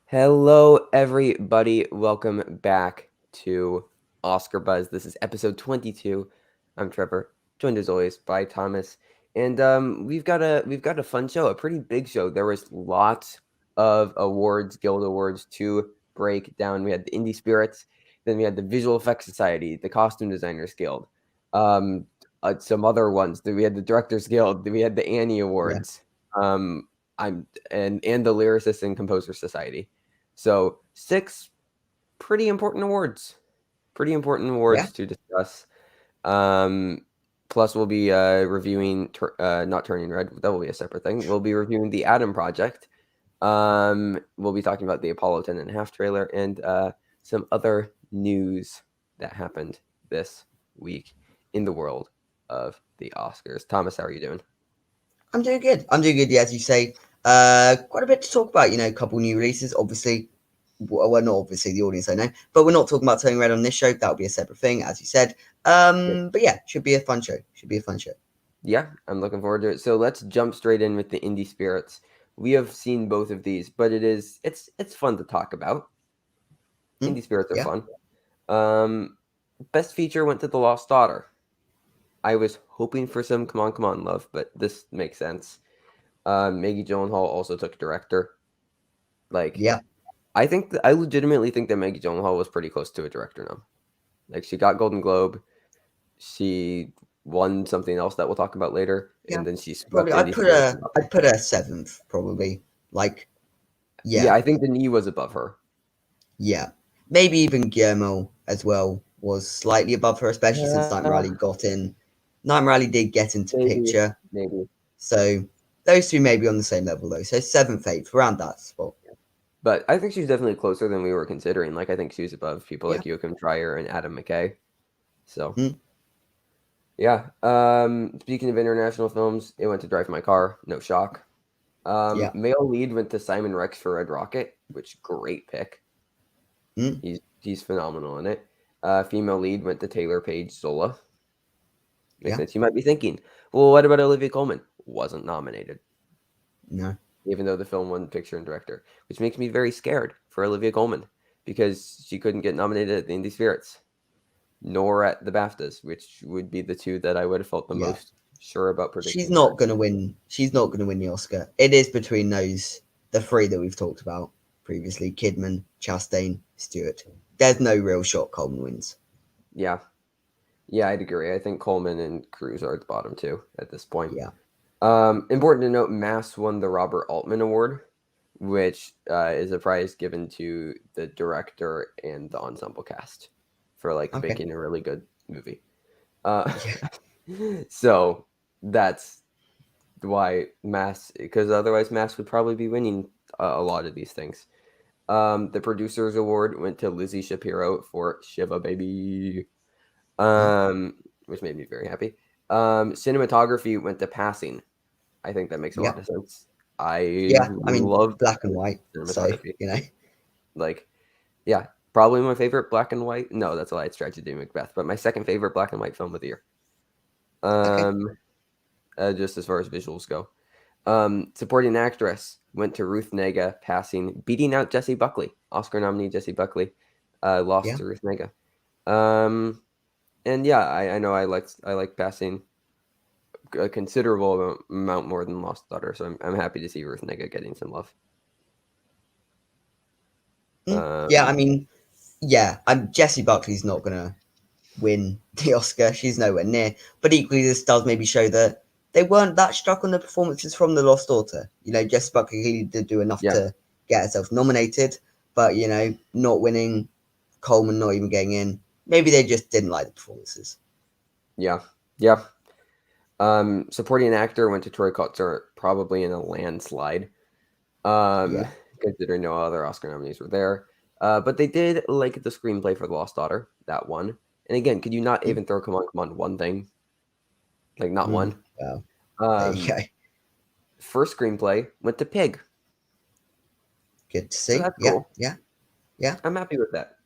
Hello, everybody. Welcome back to Oscar Buzz. This is episode 22. I'm Trevor, joined as always by Thomas, and we've got a fun show, a pretty big show. There was lots of awards, guild awards to break down. We had the Indie Spirits, then we had the Visual Effects Society, the Costume Designers Guild, um, some other ones. Then we had the Directors Guild. Then we had the Annie Yeah, Awards. And the Lyricists and Composers Society. So six pretty important awards. Pretty important yeah, awards to discuss. Um, Plus, we'll be reviewing not Turning Red. That will be a separate thing. We'll be reviewing the Adam Project. We'll be talking about the Apollo 10.5 trailer and some other news that happened this week in the world of the Oscars. Thomas, how are you doing? I'm doing good. I'm doing good. Yeah, as you say, quite a bit to talk about. A couple new releases. Obviously, well, not obviously the audience I know, but we're not talking about Turning Red on this show. That'll be a separate thing, as you said. But yeah, should be a fun show. Should be a fun show. Yeah, I'm looking forward to it. So let's jump straight in with the Indie Spirits. We have seen both of these, but it's fun to talk about. Hmm? Indie Spirits are Yeah, fun. Um, Best feature went to The Lost Daughter. I was hoping for some Come On love, but this makes sense. Maggie Gyllenhaal also took director. Like, yeah. I legitimately think that Maggie Gyllenhaal was pretty close to a director now. Like, she got Golden Globe. She won something else that we'll talk about later, Yeah. and then she Probably, swept Indie Spirits. I'd put her seventh, probably. Like, Yeah, yeah, I think the knee was above her. yeah. Maybe even Guillermo as well was slightly above her, especially since Night Uh, Rally got in. Night Rally did get into maybe, picture. maybe. So those two may be on the same level though. So seventh, eighth, around that spot. But I think she's definitely closer than we were considering. Like, I think she's above people Yeah. like Joachim Trier and Adam McKay. So, Mm, yeah. Speaking of international films, it went to Drive My Car. No shock. yeah. Male lead went to Simon Rex for Red Rocket, which great pick. Mm, He's phenomenal in it. Female lead went to Taylor Page Zola. Makes yeah. sense. You might be thinking, well, what about Olivia Colman? Wasn't nominated, No. even though the film won Picture and Director, which makes me very scared for Olivia Colman because she couldn't get nominated at the Indie Spirits, nor at the BAFTAs, which would be the two that I would have felt the Yeah. most sure about She's predicting her. not gonna win. She's not gonna win the Oscar. It is between the three that we've talked about previously: Kidman, Chastain, Stewart. There's no real shot Coleman wins. Yeah, yeah, I'd agree. I think Coleman and Cruz are at the bottom two at this point. Yeah. Important to note, Mass won the Robert Altman Award, which is a prize given to the director and the ensemble cast for like Okay. making a really good movie. Uh, Yeah. so that's why Mass, because otherwise Mass would probably be winning a lot of these things. The Producers Award went to Lizzie Shapiro for Shiva Baby, Mm, which made me very happy. Cinematography went to Passing. I think that makes a yeah. lot of sense. I Yeah. I mean, love black and white. So cinematography. you know. Like, yeah, probably my favorite black and white. No, that's a lie. It's Tragedy of Macbeth, but my second favorite black and white film of the year. Okay. Um, just as far as visuals go. Supporting actress went to Ruth Negga, Passing, beating out Jessie Buckley. Oscar nominee Jessie Buckley lost Yeah. to Ruth Negga. And yeah, I know I like Passing a considerable amount more than Lost Daughter, so I'm happy to see Ruth Negga getting some love. Yeah. I Um, mean, yeah. I'm Jessie Buckley's not gonna win the Oscar. She's nowhere near. But equally, this does maybe show that they weren't that struck on the performances from The Lost Daughter. Jessie Buckley really did do enough yeah, to get herself nominated, but not winning, Coleman not even getting in. Maybe they just didn't like the performances. yeah, yeah. Supporting actor went to Troy Kotsur, probably in a landslide. Um, Yeah. Considering no other Oscar nominees were there. But they did like the screenplay for The Lost Daughter, that one. And again, could you not Mm, even throw Come On one thing? Like not one. well, there you Um, go. First screenplay went to Pig. Good to So see. that's Yeah. cool. Yeah. Yeah. I'm happy with that.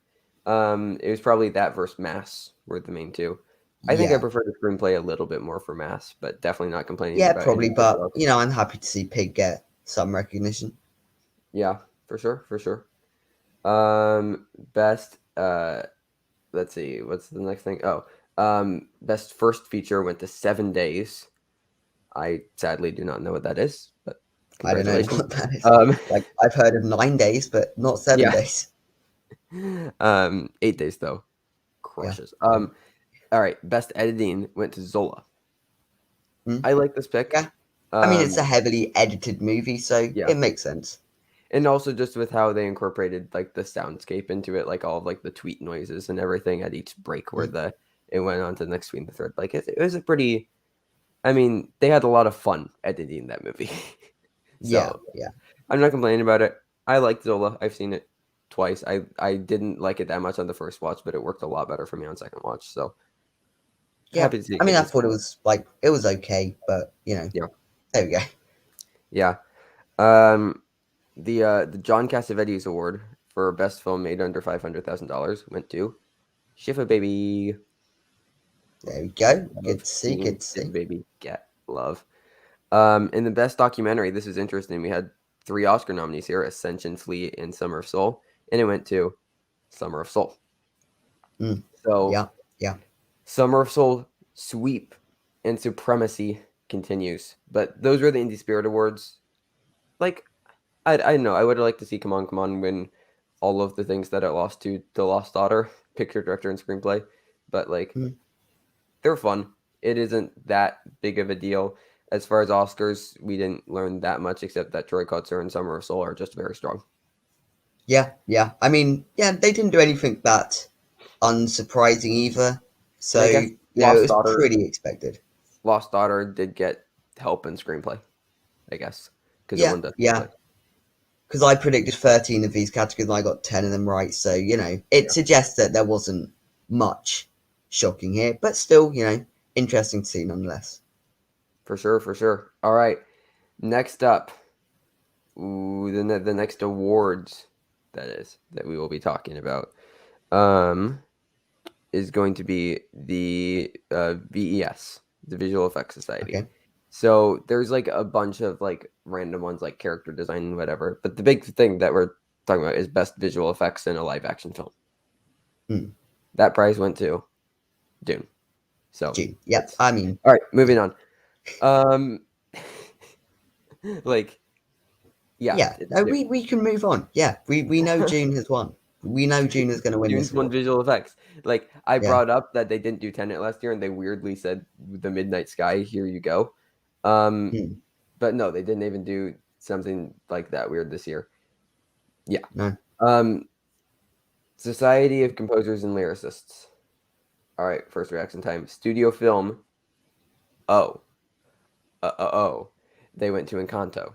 It was probably that versus Mass were the main two. I think I Yeah. prefer the screenplay a little bit more for Mass, but definitely not complaining Yeah, about probably. any of the But, else. I'm happy to see Pig get some recognition. Yeah. for sure, for sure. Best. Let's see. What's the next thing? Oh, best first feature went to 7 Days. I sadly do not know what that is, but I don't know congratulations. what that is. Um, Like I've heard of 9 days, but not seven yeah. days. 8 Days though Yeah. crushes. All right. Best editing went to Zola. Mm. I like this pick. Yeah. I mean, it's a Um, heavily edited movie, so yeah, it makes sense. and also just with how they incorporated like the soundscape into it, like all of like the tweet noises and everything at each break where Mm. the it went on to the next tweet in the thread. Like it was a pretty. I mean, they had a lot of fun editing that movie. Yeah. So Yeah. I'm not complaining about it. I liked Zola. I've seen it twice. I didn't like it that much on the first watch, but it worked a lot better for me on second watch. So Yeah. happy to see it I mean, get I this thought it one. was like it was okay, but Yeah, there we go. yeah. Um, the John Cassavetes Award for best film made under $500,000 went to Shiva Baby. There we go. Good Love to see. seeing Good to Shiva see. Baby get love. In the best documentary, this is interesting. We had three Oscar nominees here: Ascension, Flee, and Summer of Soul, and it went to Summer of Soul. Mm. So Yeah. Yeah. Summer of Soul sweep and supremacy continues. But those were the Indie Spirit Awards. Like, I don't know. I would like to see Come On win all of the things that it lost to The Lost Daughter, picture, director, and screenplay. But, like, Mm. they're fun. It isn't that big of a deal. As far as Oscars, we didn't learn that much except that Troy Kotzer and Summer of Soul are just very strong. Yeah. Yeah. I mean, yeah, they didn't do anything that unsurprising either. And So, I guess it was pretty expected. Lost Daughter did get help in screenplay, I guess, because it Yeah. won that Yeah. screenplay. Because I predicted 13 of these categories and I got 10 of them right. So, it Yeah, suggests that there wasn't much shocking here, but still, interesting to see nonetheless. for sure, for sure. All right, next up, the next awards that we will be talking about, um, is going to be the VES, the Visual Effects Society. Okay. So there's like a bunch of like random ones like character design and whatever, but the big thing that we're talking about is best visual effects in a live action film. Hmm. That prize went to Dune. So June. Yep. that's I mean, all right. yeah. Moving on. Um, like yeah, Yeah. it's No, Dune. we can move on. Yeah. We know June has won. We know June is going to win this Dune's won award. visual effects. Like I Yeah. brought up that they didn't do Tenet last year, and they weirdly said the Midnight Sky. Here you go. Um, Hmm. but no, they didn't even do something like that weird this year. Yeah. No. Um, Society of Composers and Lyricists. All right, first reaction time. Studio film. Oh, oh. They went to Encanto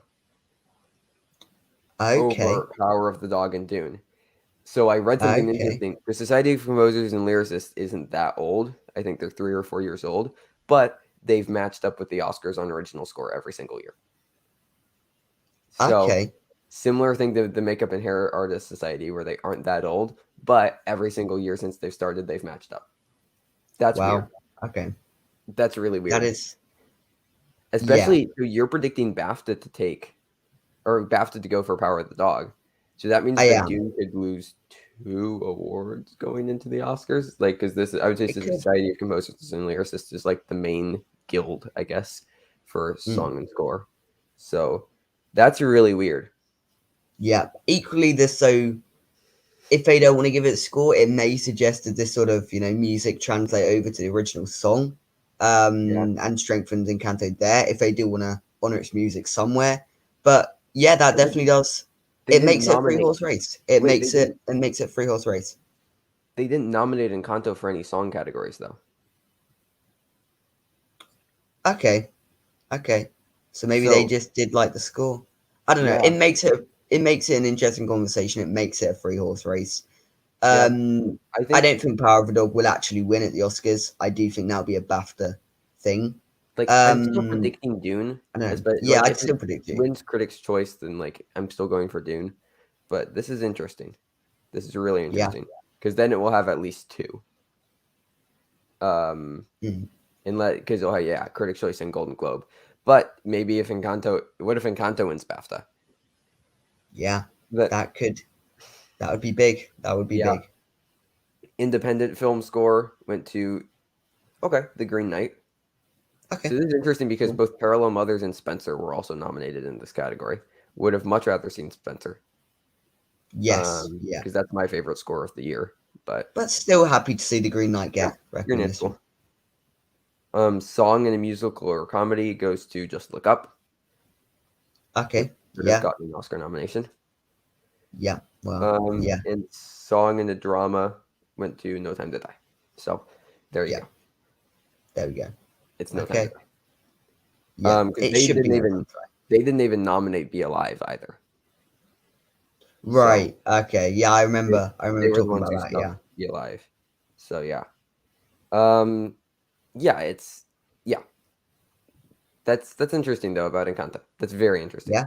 Okay. over Power of the Dog and Dune. So I read something Okay. interesting. The Society of Composers and Lyricists isn't that old. I think they're 3 or 4 years old, but they've matched up with the Oscars on original score every single year. So Okay. similar thing to the Makeup and Hair Artists Society, where they aren't that old, but every single year since they've started, they've matched up. That's weird. Wow. Okay. That's really That weird. is, yeah. Especially you're predicting BAFTA to take or BAFTA to go for Power of the Dog. So that means I that am. Dune could lose 2 awards going into the Oscars. Like, because this, I would say, It the could. Society of Composers and Lyricists is like the main guild, I guess, for Mm. song and score. So that's really weird. Yeah. Equally, this so if they don't want to give it a score, it may suggest that this sort of music translate over to the original song, Yeah, and strengthens Encanto there if they do want to honor its music somewhere. But yeah, that but definitely does. they It didn't makes it a three nominate. horse race. It Wait, makes it a 3 horse race. they didn't nominate Encanto for any song categories though. Okay, okay. So maybe they So just did like the score. I don't know. yeah, It makes it an interesting conversation. It makes it a 3 horse race. yeah, Um, I I think don't think Power of a Dog will actually win at the Oscars. I do think that'll be a BAFTA thing. like I'm still Um, predicting Dune, I don't know. but Yeah, like I'd if it still predict you. wins Critics' Choice, then like I'm still going for Dune. But this is interesting. This is really Yeah. interesting because then it will have at least two. Um, Mm. and let because oh yeah, Critics' Choice and Golden Globe. But maybe if Encanto, what if Encanto wins BAFTA? Yeah. That that would be big. That would be yeah. big. Independent film score went to The Green Knight. So Okay. this is interesting because Cool. both Parallel Mothers and Spencer were also nominated in this category. Would have much rather seen Spencer, Yes. Yeah. because that's my favorite score of the year. But But still happy to see the Green Knight yeah, get Green Knight's recognition. cool. Song in a musical or comedy goes to Just Look Up, which Okay. would have Yeah. gotten an Oscar nomination. Yeah. Well. Yeah. And song in a drama went to No Time to Die. So there you Yeah. go. There we go. It's No Time to Okay. Die. Yeah. Because It should be no time to they didn't even nominate Be Alive either. So Right. Okay. Yeah, I they, remember. I they remember were the talking ones about who that. snubbed Yeah. Be Alive. So yeah. Um, yeah, it's yeah. That's interesting though about Encanto. That's very interesting. Yeah.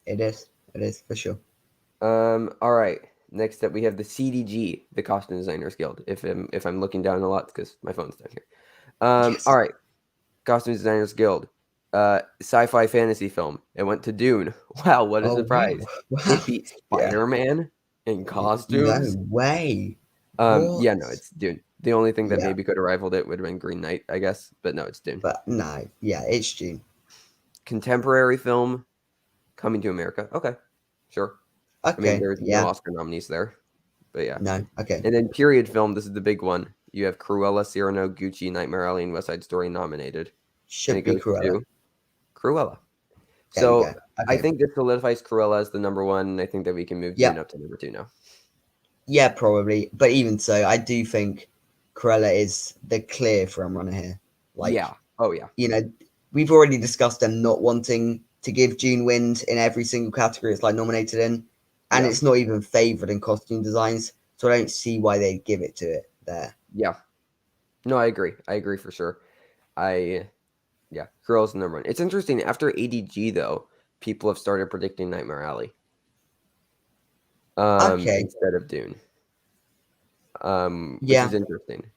It is. It is for sure. All right. Next up, we have the CDG, the Costume Designers Guild. If I'm looking down a lot because my phone's down here. All Yes. right. Costume Designers Guild. Sci-fi fantasy film. It went to Dune. Wow, what a Oh surprise! wow. Wow. It beat Yeah. Spider-Man in No costumes. way. What? Yeah, no, it's Dune. The only thing that Yeah. maybe could have rivaled it would have been Green Knight, I guess, but no, it's Dune. But no. Yeah. It's June. Contemporary film, Coming to America. Okay, sure. I mean, Okay. there's no Yeah. Oscar nominees there, but yeah. No. Okay. And then period film, this is the big one. You have Cruella, Cyrano, Gucci, Nightmare Alley, and West Side Story nominated, and it Should be goes Cruella. to Cruella. There we So go. I Okay. think this solidifies Cruella as the number one. And I think that we can move Dune Yep. up to number two now. Yeah. Probably. But even so, I do think Cruella is the clear front runner here. Yeah. Like, Oh yeah. you know, we've already discussed them not wanting to give June wins in every single category it's like nominated in, and Yeah. it's not even favored in costume designs. So I don't see why they give it to it there. Yeah. No, I agree. I agree for sure. I Yeah, Cruella's the number one. It's interesting. After ADG though, people have started predicting Nightmare Alley Okay. instead of Dune. Which is Yeah. interesting.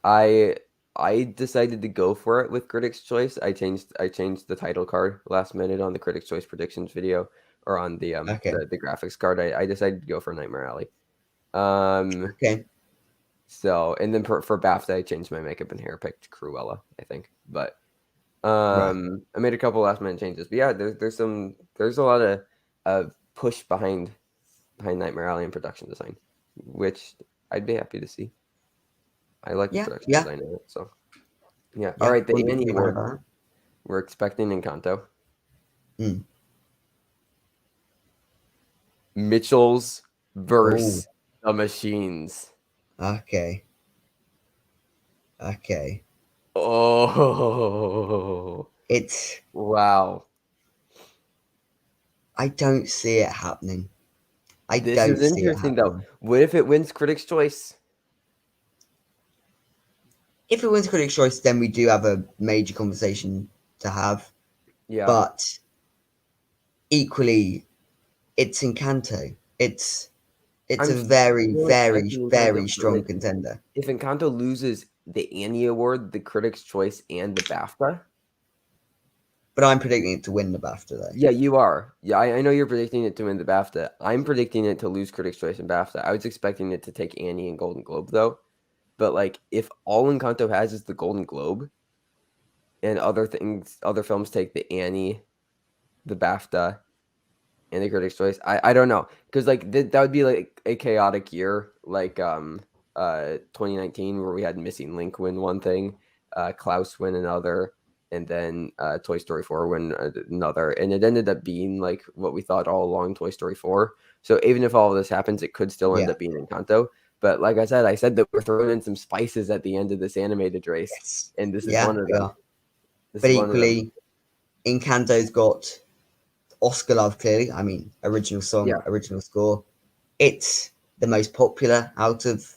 I I decided to go for it with Critics' Choice. I changed the title card last minute on the Critics' Choice predictions video, or on Okay. the graphics card. I decided to go for Nightmare Alley. Um Okay. so and then for BAFTA I changed my makeup and hair, picked Cruella, I think. But Right. I made a couple last minute changes. But yeah, there's a lot of push behind Nightmare Alley and production design, which I'd be happy to see. I like the Yeah. production Yeah. design in it. So yeah. All Yeah. right, the Wouldn't Annie be mad Awards. about We're expecting Encanto. that. Mm. Mitchell's Oh. verse the Machines. Okay. Okay. Oh It's. wow. I don't see it happening. I This don't is see it interesting though. happening. What if it wins Critics' Choice? If it wins Critics' Choice, then we do have a major conversation to have. Yeah. But equally, it's Encanto. It's I'm a very, still very, expecting very Encanto, but strong like contender. if Encanto loses the Annie Award, the Critics' Choice, and the BAFTA. But I'm predicting it to win the BAFTA though. Yeah, you are. Yeah, I know you're predicting it to win the BAFTA. I'm predicting it to lose Critics' Choice and BAFTA. I was expecting it to take Annie and Golden Globe though. But like, if all Encanto has is the Golden Globe, and other films take the Annie, the BAFTA, and the Critics' Choice, I don't know, because like that would be like a chaotic year, like 2019 where we had Missing Link win one thing, Klaus win another, and then Toy Story 4 win another, and it ended up being like what we thought all along, Toy Story 4. So even if all of this happens, it could still end Yeah. up being Encanto. But like I said that we're throwing in some spices at the end of this animated race, Yes. and this is Yeah, one of we them. are. This But is one of them. equally, Encanto's got Oscar love, clearly. I mean, original song, Yeah. original score. It's the most popular out of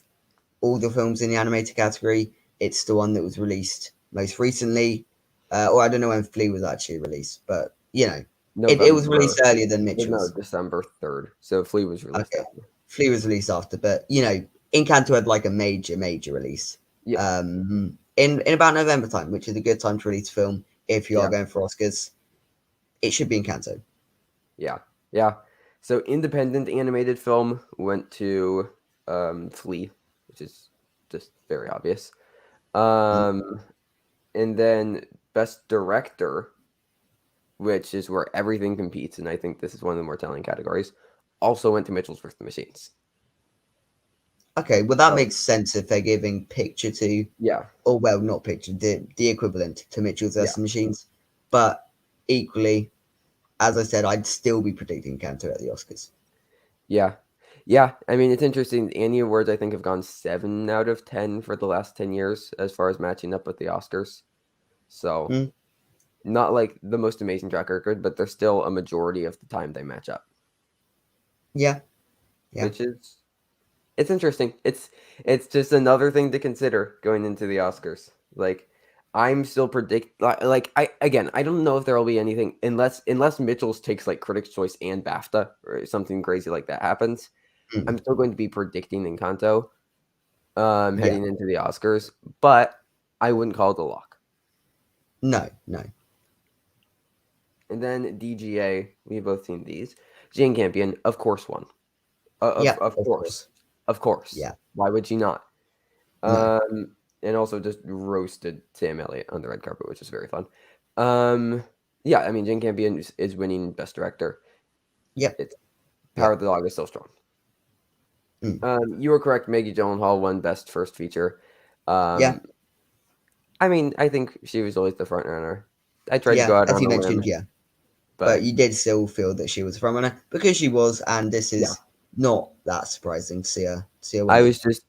all the films in the animated category. It's the one that was released most recently. Or I don't know when Flea was actually released, but you know, it was released November. earlier than No, Mitchell's. December 3rd. So Flea was released Okay. after. Flea was released after, but you know, Encanto had like a major release. Yeah. In about November time, which is a good time to release a film if you are Yeah. going for Oscars. It should be Encanto. Yeah. Yeah. So independent animated film went to Flea, which is just very obvious. Um, and then best director, which is where everything competes, and I think this is one of the more telling categories, also went to Mitchell's vs. the Machines. Okay, well that So makes sense if they're giving picture to, yeah, or well, not picture, the equivalent to Mitchell's yeah, vs. Machines. But equally, as I said, I'd still be predicting Canto at the Oscars. yeah, yeah. I mean, it's interesting. The Annie Awards, I think, have gone 7 out of 10 for the last 10 years as far as matching up with the Oscars. So Mm, not like the most amazing track record, but they're still a majority of the time they match up, yeah, yeah, which is it's interesting. It's just another thing to consider going into the Oscars. Like I'm still like I don't know if there will be anything unless Mitchell's takes like Critics' Choice and BAFTA or something crazy like that happens. mm, I'm still going to be predicting Encanto yeah. heading into the Oscars, but I wouldn't call it a lock. No, no. And then DGA, we've both seen these. Jane Campion, of course, won. Yeah, Of of course, course. of course. Yeah, Why would she not? no. And also just roasted Sam Elliott on the red carpet, which is very fun. Um, yeah, I mean, Jane Campion is winning Best Director. Yep, It's Power yep. of the Dog is still strong. Mm, You were correct. Maggie Gyllenhaal won Best First Feature. yeah, Um, I mean, I think she was always the front runner. I tried to yeah. go out As on you a limb, mentioned, yeah. But but you did still feel that she was a frontrunner because she was, and this yeah, is not that surprising to see her I winning. was just,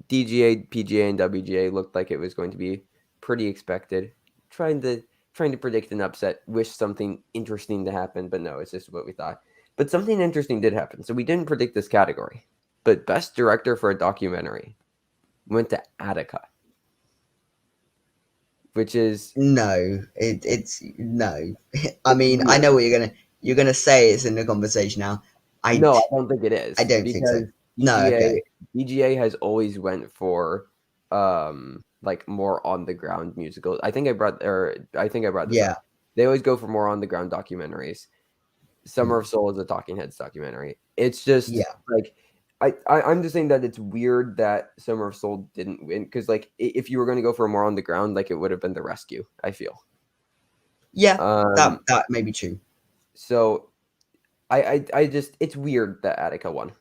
DGA, PGA, and WGA looked like it was going to be pretty expected. Trying to trying to predict an upset, wish something interesting to happen, but no, it's just what we thought. But something interesting did happen. So we didn't predict this category. But best director for a documentary went to Attica, which is No, it's no. I it's mean, I weird. know what you're gonna say. It's in the conversation now. I No, I don't think it I is don't think so. because No, DGA okay. DGA has always went for like more on the ground musicals. I think I brought this Yeah, up. They always go for more on the ground documentaries. Summer mm, of Soul is a Talking Heads documentary. It's just yeah, like I'm just saying that it's weird that Summer of Soul didn't win because like if you were going to go for more on the ground, like it would have been The Rescue. I feel. yeah. That Um, that may be true. so I just it's weird that Attica won.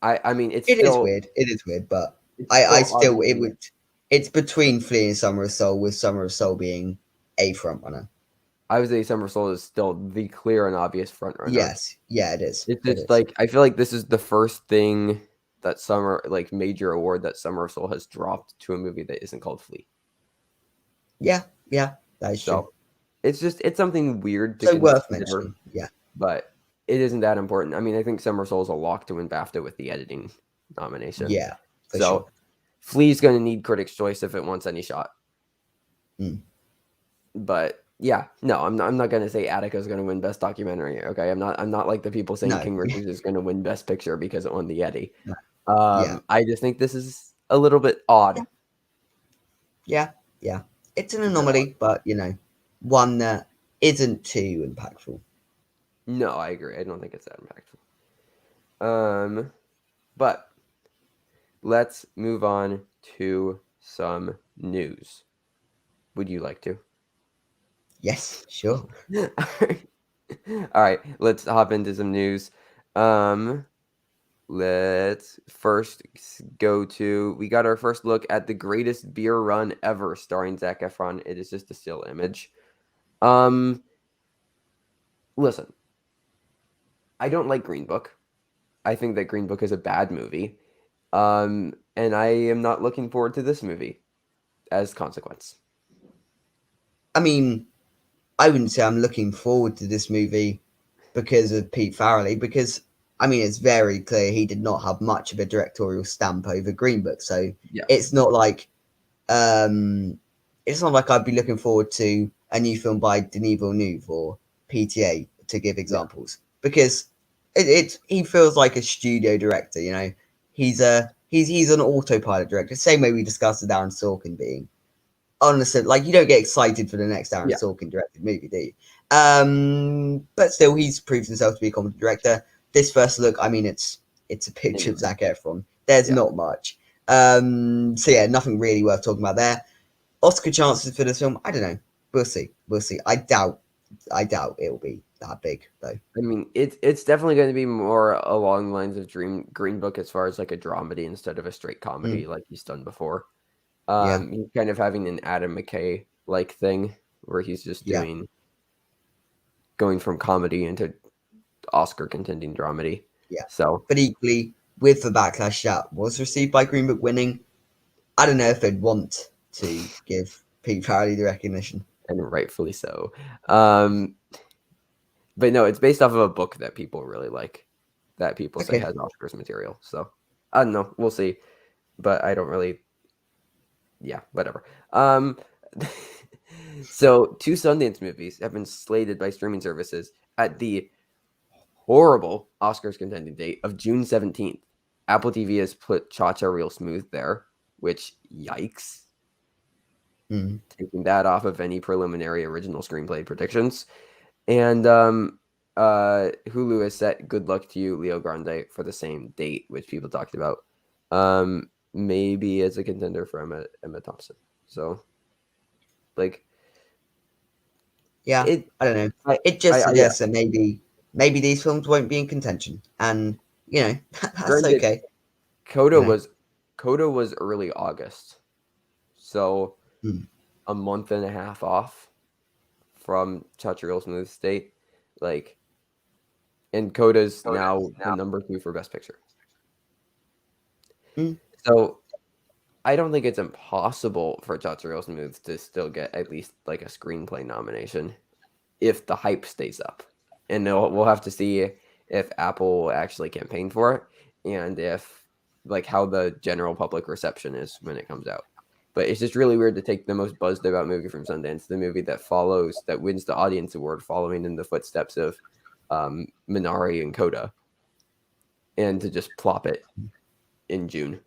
I mean It is weird. It is weird, but it's I still still it obviously would. It's between Flea and Summer of Soul, with Summer of Soul being a frontrunner. I would say Summer Soul is still the clear and obvious front runner. Yes, yeah, it is. It's It just is. like I feel like this is the first thing that major award that Summer of Soul has dropped to a movie that isn't called Flea. Yeah, yeah, that is true. So it's something weird to So worth consider, mentioning. Yeah, but it isn't that important. I mean, I think Summer Soul is a lock to win BAFTA with the editing nomination. yeah, for sure. So Flea's going to need Critics' Choice if it wants any shot. Mm. But yeah, no, I'm not gonna say Attica's gonna win Best Documentary. Okay, I'm not like the people saying No, King Richards is gonna win Best Picture because it won the Eddie. no, yeah, I just think this is a little bit odd. yeah, yeah, yeah. It's an It's a bit odd. anomaly, but one that isn't too impactful. No, I agree. I don't think it's that impactful. But let's move on to some news. Would you like to? Yes, sure. All right, let's hop into some news. Um, Let's first go to we got our first look at the greatest beer run ever starring Zac Efron. It is just a still image. Um Listen, I don't like Green Book. I think that Green Book is a bad movie. And I am not looking forward to this movie as consequence. I mean, I wouldn't say I'm looking forward to this movie because of Pete Farrelly, because I mean it's very clear he did not have much of a directorial stamp over Green Book, so Yeah. it's not like um, it's not like I'd be looking forward to a new film by Denis Villeneuve or PTA to give Yeah. examples, because he feels like a studio director. He's an autopilot director, same way we discussed with Aaron Sorkin being. Honestly, like you don't get excited for the next Aaron Yeah. Sorkin directed movie, do you? But still, he's proved himself to be a competent director. this first look, I mean, it's a picture of Zac Efron. There's Yeah. not much. So yeah, nothing really worth talking about there. Oscar chances for this film, I don't know. We'll see. We'll see. I doubt it will be that big though. I mean, it's definitely going to be more along the lines of Green Book as far as like a dramedy instead of a straight comedy like he's done before. Yeah, He's kind of having an Adam McKay like thing where he's just yeah, going from comedy into Oscar contending dramedy. yeah. So, But equally, with the backlash that was received by Green Book winning, I don't know if they'd want to give Pete Farrelly the recognition. and rightfully so. But no, it's based off of a book that people really like, that people say Okay. has Oscars material. So I don't know, we'll see. But I don't really, yeah, whatever. So 2 Sundance movies have been slated by streaming services at the horrible Oscars contending date of June 17th. Apple TV has put Cha Cha Real Smooth there, which yikes. Taking that off of any preliminary original screenplay predictions. And Hulu has set Good Luck to You, Leo Grande for the same date, which people talked about. Maybe as a contender for Emma Thompson. So, like, Yeah, it, I don't know. I, It just yeah, suggests that maybe these films won't be in contention, and you know that's granted, okay. Coda You know, was early August, so Hmm. a month and a half off from Cha Cha Real Smooth State, like, and Coda's now the number 2 for Best Picture. Hmm. So I don't think it's impossible for Cha Cha Real Smooth to still get at least like a screenplay nomination if the hype stays up. And we'll have to see if Apple will actually campaign for it and if like how the general public reception is when it comes out. But it's just really weird to take the most buzzed about movie from Sundance, the movie that wins the audience award following in the footsteps of Minari and Coda, and to just plop it in June.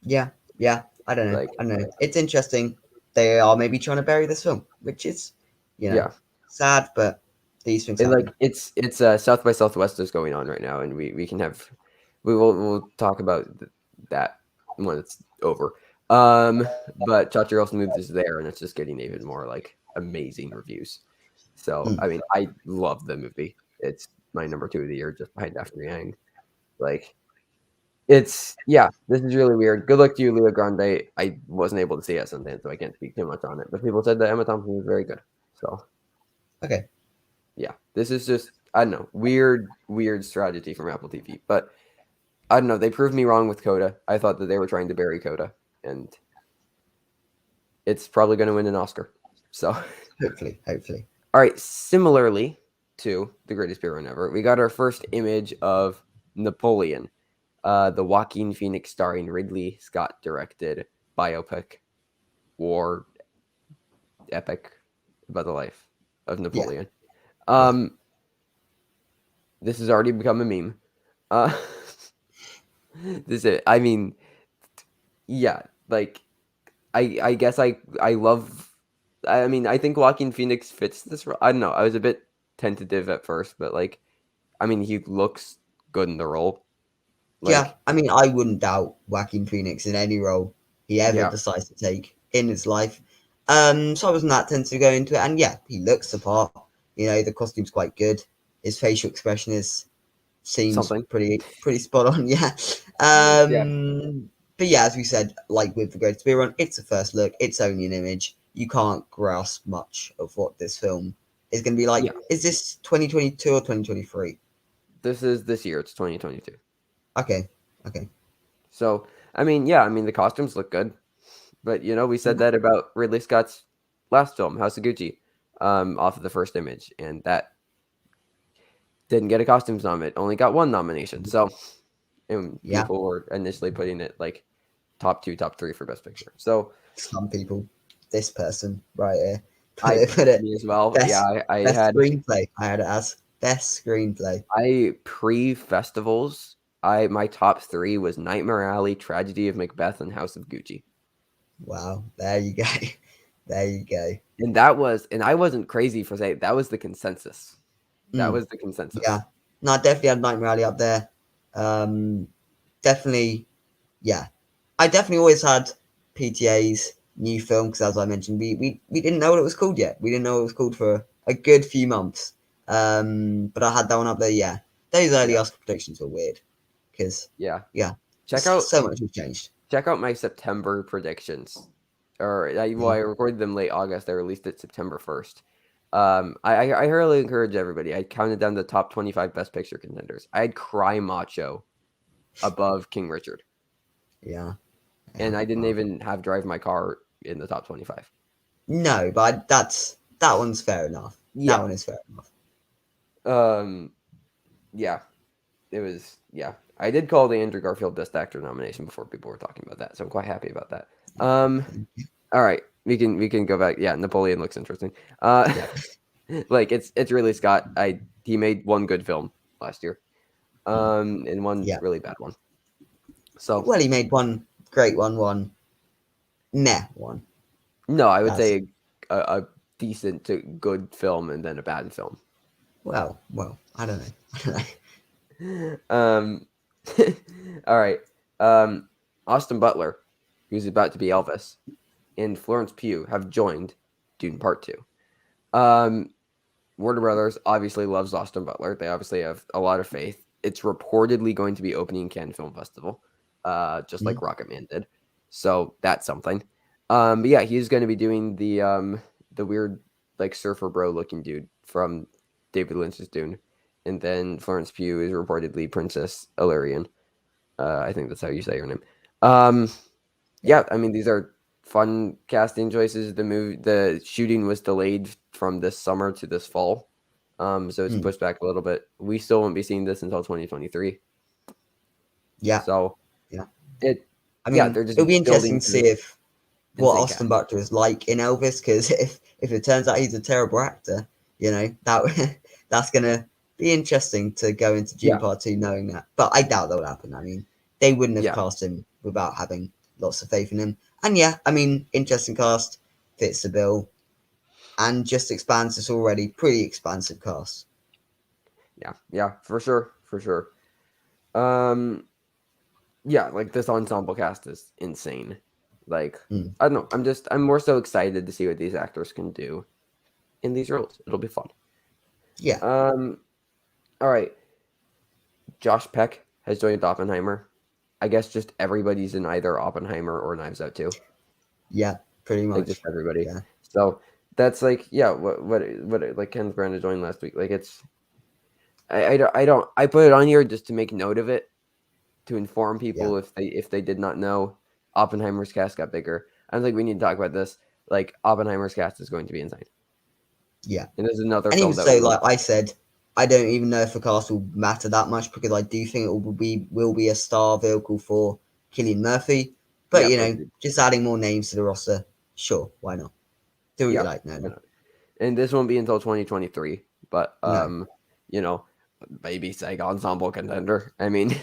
Yeah, yeah. I don't know. Like, I don't know. It's interesting. They are maybe trying to bury this film, which is, yeah. sad, but these things And like happen. it's South by Southwest is going on right now, and we can have we'll talk about that when it's over. But Cha Cha Real Smooth is there, and it's just getting even more like amazing reviews. So Hmm. I mean, I love the movie. It's my number 2 of the year, just behind After Yang. Like, it's this is really weird. Good luck to you, Leo Grande. I wasn't able to see it at Sundance, so I can't speak too much on it. But people said that Emma Thompson was very good. So Okay. yeah, this is just I don't know, weird strategy from Apple TV. But I don't know, they proved me wrong with Coda. I thought that they were trying to bury Coda, and it's probably going to win an Oscar. So, Hopefully. all right. Similarly to The Greatest Hero Ever, we got our first image of Napoleon, the Joaquin Phoenix starring Ridley Scott directed biopic war epic about the life of Yeah, Napoleon. yeah, This has already become a meme. Uh, this is, I mean, yeah, like I guess I love. I mean, I think Joaquin Phoenix fits this role. I don't know. I was a bit tentative at first, but like, I mean, he looks good in the role. yeah. Like, I mean, I wouldn't doubt Joaquin Phoenix in any role he ever yeah, decides to take in his life. So I wasn't that tempted to go into it, and yeah, he looks the part. The costume's quite good. His facial expression seems something. pretty spot on. Yeah. Yeah, But yeah, as we said, like with the Great Spear Run, it's a first look. It's only an image. You can't grasp much of what this film is going to be like. yeah. Is this 2022 or 2023? This is this year. It's 2022. Okay. Okay. So, I mean, yeah. I mean, the costumes look good, but we said that about Ridley Scott's last film, House of Gucci, off of the first image, and that didn't get a costumes nomination, only got 1 nomination. So, and Yeah. people were initially putting it like top 2, top 3 for Best Picture. So Some people, this person right here, put I it, put it me as well. Yeah, best I best had screenplay. I had it as best screenplay. pre-festivals. My top 3 was Nightmare Alley, Tragedy of Macbeth, and House of Gucci. Wow. There you go. There you go. And I wasn't crazy for saying that was the consensus. That Mm, was the yeah. consensus. No, I definitely had Nightmare Alley up there. Definitely, yeah. I definitely always had PTA's new film because, as I mentioned, we didn't know what it was called yet. We didn't know what it was called for a good few months. But I had that one up there. Yeah, those early Yeah, Oscar predictions were weird because, yeah. yeah, Check out so much has changed. check out my September predictions. Well, Mhm. I recorded them late August. I released it September 1st. I really encourage everybody. I counted down the top 25 Best Picture contenders. I had Cry Macho above King Richard, Yeah, yeah. and I didn't Well, even have Drive My Car in the top 25. no, but that one's fair enough. That Yeah. one is fair enough. Um. Yeah. It was. Yeah. I did call the Andrew Garfield Best Actor nomination before people were talking about that, so I'm quite happy about that. All right. We can go back. Yeah. Napoleon looks interesting. Yeah, Like it's really Scott. He made one good film last year. And one yeah. really bad one. So Well, he made one great one meh one. no, I would That's say a decent to good film and then a bad film. well. I don't know. I don't know. Um, all right. Austin Butler, who's about to be Elvis, and Florence Pugh have joined Dune Part Two. Um, Warner Brothers obviously loves Austin Butler. They obviously have a lot of faith. It's reportedly going to be opening Cannes Film Festival, just like Mhm. Rocketman did. So that's something. But yeah, he's going to be doing the weird like surfer bro looking dude from David Lynch's Dune, and then Florence Pugh is reportedly Princess Illyrian. I think that's how you say her name. Um, Yeah. yeah, I mean these are fun casting choices. The shooting was delayed from this summer to this fall, so it's Mm. pushed back a little bit. We still won't be seeing this until 2023. Yeah. So Yeah. it, I yeah, mean, they're just it'll be interesting building to to see this if what insane Austin cast. Butler is like in Elvis, because if it turns out he's a terrible actor, that that's gonna be interesting to go into June Yeah, Part Two knowing that. But I doubt that will happen. I mean, they wouldn't have yeah, cast him without having lots of faith in him. And yeah, I mean, interesting cast, fits the bill, and just expands this already pretty expansive cast. yeah, for sure, for sure. Um, yeah, like this ensemble cast is insane. Like Mm. I don't know, I'm more so excited to see what these actors can do in these roles. It'll be fun. Yeah, Um, all right. Josh Peck has joined Oppenheimer. I guess just everybody's in either Oppenheimer or Knives Out too. yeah, pretty Like just much. everybody. Yeah, So that's like yeah. What like Kenneth Branagh joined last week. Like it's I put it on here just to make note of it to inform yeah, people if they did not know Oppenheimer's cast got bigger. I don't think we need to talk about this. Like Oppenheimer's cast is going to be insane, yeah. and there's another And even film that so, will. like I said, I don't even know if the cast will matter that much because I do think it will be a star vehicle for Killian Murphy. But Yeah, but just adding more names to the roster, sure, why not? Do what you yeah, like. No, why no, not? And this won't be until 2023. But no. you know, maybe SAG ensemble contender. I mean,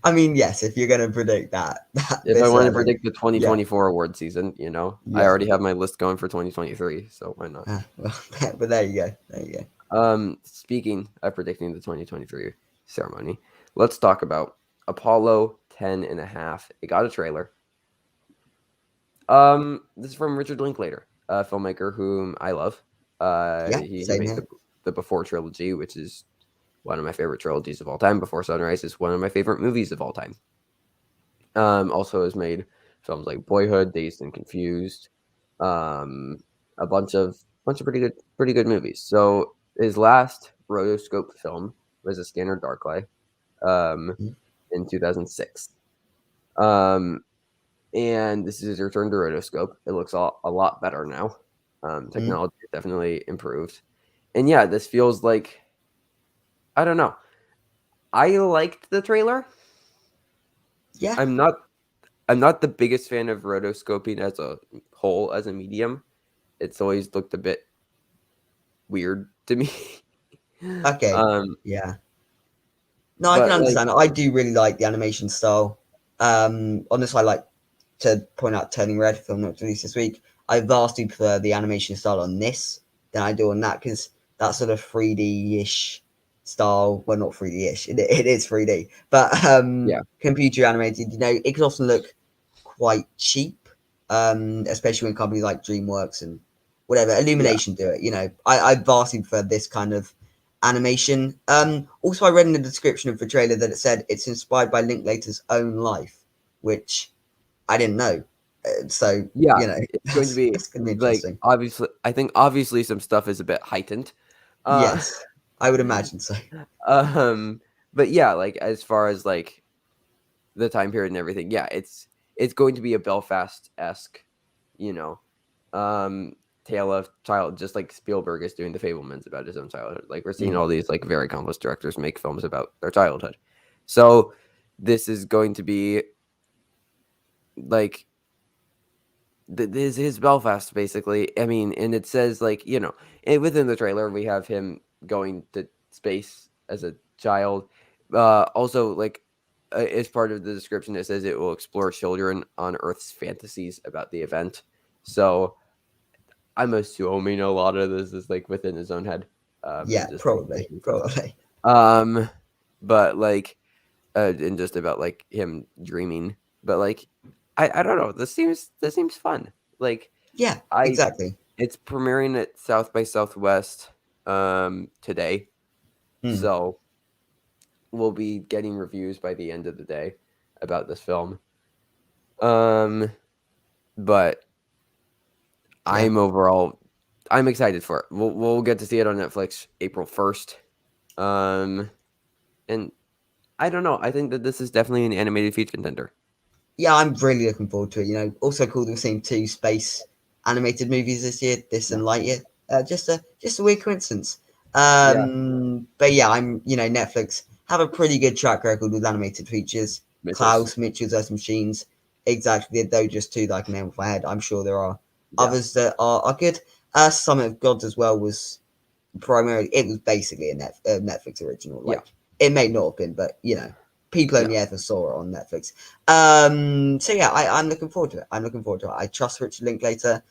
I mean, yes, if you're gonna predict that if I this want to early, predict the yeah, 2024 award season, I yeah. already have my list going for 2023, so why not? Well, but there you go. There you go. Speaking of predicting the 2023 ceremony, let's talk about Apollo 10 and a half. It got a trailer. This is from Richard Linklater, a filmmaker whom I love. Yeah, He same made here. the Before trilogy, which is one of my favorite trilogies of all time. Before Sunrise is one of my favorite movies of all time. Also has made films like Boyhood, Dazed and Confused, um, a bunch of pretty good movies. So his last rotoscope film was A Scanner Darkly, um, Mm, in 2006. Um, and this is his return to rotoscope. It looks a lot better now. mm, Technology definitely improved, and yeah, this feels like I don't know. I liked the trailer. yeah. I'm not I'm not the biggest fan of rotoscoping as a whole as a medium. It's always looked a bit weird to me. Okay. um, Yeah. No, I can but like understand. I do really like the animation style. Honestly, I like to point out Turning Red film not released this week. I vastly prefer the animation style on this than I do on that because that sort of 3D ish. style. Well, not 3D-ish. It is 3D, but Yeah, computer animated. It can often look quite cheap, especially when companies like DreamWorks and whatever yeah, Illumination do it. I vastly prefer this kind of animation. Also, I read in the description of the trailer that it said it's inspired by Linklater's own life, which I didn't know. So yeah. It's going to that's be that's gonna be like interesting. obviously. I think obviously some stuff is a bit heightened. Uh, Yes, I would imagine so. um, but yeah, like as far as like the time period and everything, yeah, it's going to be a Belfast esque, you know, um, tale of child, just like Spielberg is doing The Fablemans about his own childhood. Like we're seeing Mm, all these like very accomplished directors make films about their childhood. So this is going to be like this is Belfast basically. I mean, and it says like and within the trailer we have him going to space as a child. Also like as part of the description, it says it will explore children on Earth's fantasies about the event. So I'm assuming a lot of this is like within his own head, and yeah, just like probably, making stuff up. probably. Um, but like, and just about like him dreaming. But like, I don't know. This seems fun. Like Yeah, I, exactly. it's premiering at South by Southwest today, Mm, so we'll be getting reviews by the end of the day about this film. Um, but yeah, I'm excited for it. We'll get to see it on Netflix April 1st. And I don't know. I think that this is definitely an animated feature contender. yeah. I'm really looking forward to it. Also cool that we're seeing two space animated movies this year, this Yeah. and Lightyear. Just a weird coincidence. Yeah. But yeah, Netflix have a pretty good track record with animated features. Mitchells. Klaus, Mitchell's Earth Machines, exactly. Those just two that I can name off my head. I'm sure there are Yeah. others that are good. Summit of Gods as well was primarily it was basically a Netflix original. Yeah. Like it may not have been, but people Yeah. only ever saw it on Netflix. So yeah, I'm looking forward to it. I'm looking forward to it. I trust Richard Linklater.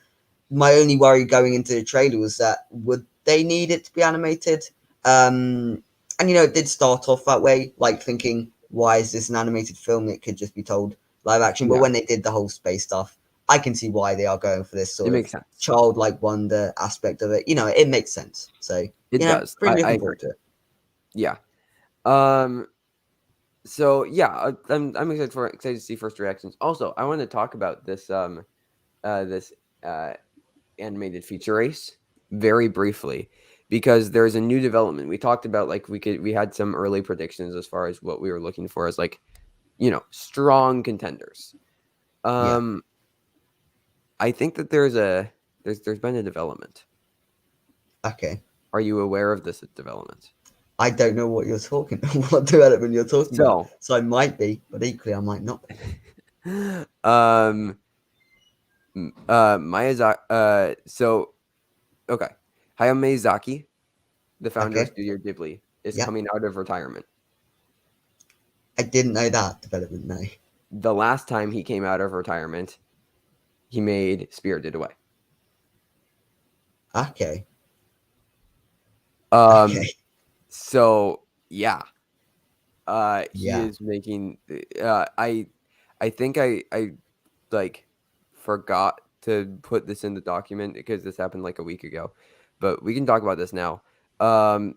My only worry going into the trailer was that would they need it to be animated? And it did start off that way, like thinking, why is this an animated film? It could just be told live action. But Yeah. when they did the whole space stuff, I can see why they are going for this It sort of makes sense. childlike wonder aspect of it. It makes sense. So, It does. really I looking agree. forward to it. Yeah. Um. So yeah, I'm excited to see first reactions. Also, I want to talk about this uh animated feature race very briefly because there's a new development. We talked about like we had some early predictions as far as what we were looking for as like strong contenders. Yeah. Um, I think that there's been a development. Okay. Are you aware of this development? I don't know what you're talking, what development you're talking about. So, So I might be, but equally I might not be. um, Miyazaki. Okay, Hayao Miyazaki, the founder of Okay. Studio Ghibli, is Yeah. coming out of retirement. I didn't know that development. No. The last time he came out of retirement, he made Spirited Away. Okay. Um, Okay. so yeah, he Yeah. is making. I think I like forgot to put this in the document because this happened like a week ago, but we can talk about this now. Um,